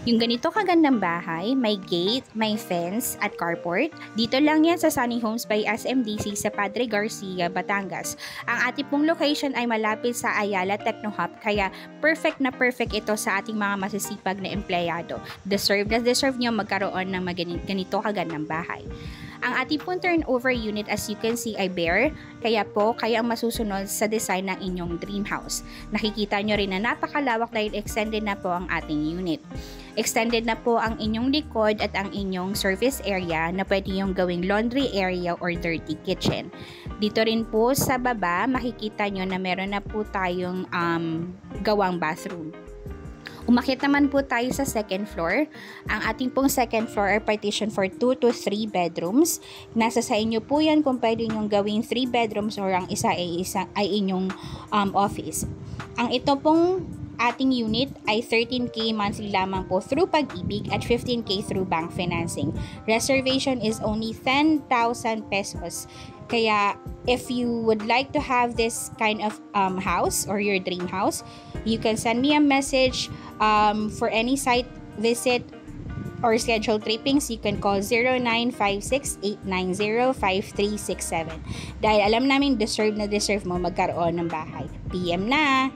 Yung ganito kagandang bahay, may gate, may fence at carport. Dito lang yan sa Sunny Homes by SMDC sa Padre Garcia, Batangas. Ang ating pong location ay malapit sa Ayala Techno Hub, kaya perfect na perfect ito sa ating mga masisipag na empleyado. Deserve na deserve nyo magkaroon ng ganito kagandang bahay. Ang ating pong turnover unit, as you can see, ay bare, kaya ang masusunod sa design ng inyong dream house. Nakikita nyo rin na napakalawak dahil extended na po ang ating unit. Extended na po ang inyong likod at ang inyong service area na pwede yung gawing laundry area or dirty kitchen. Dito rin po sa baba, makikita nyo na meron na po tayong gawang bathroom. Umakyat naman po tayo sa second floor. Ang ating pong second floor ay partition for 2 to 3 bedrooms. Nasa sa inyo po yan kung pwede nyong gawing 3 bedrooms or ang isa ay inyong office. Ang ito pong ating unit ay 13K monthly lamang po through Pag-ibig at 15K through bank financing. Reservation is only 10,000 pesos. Kaya if you would like to have this kind of house or your dream house, you can send me a message for any site visit or scheduled trippings. You can call 0956-890-5367. Dahil alam namin deserve na deserve mo magkaroon ng bahay. PM na!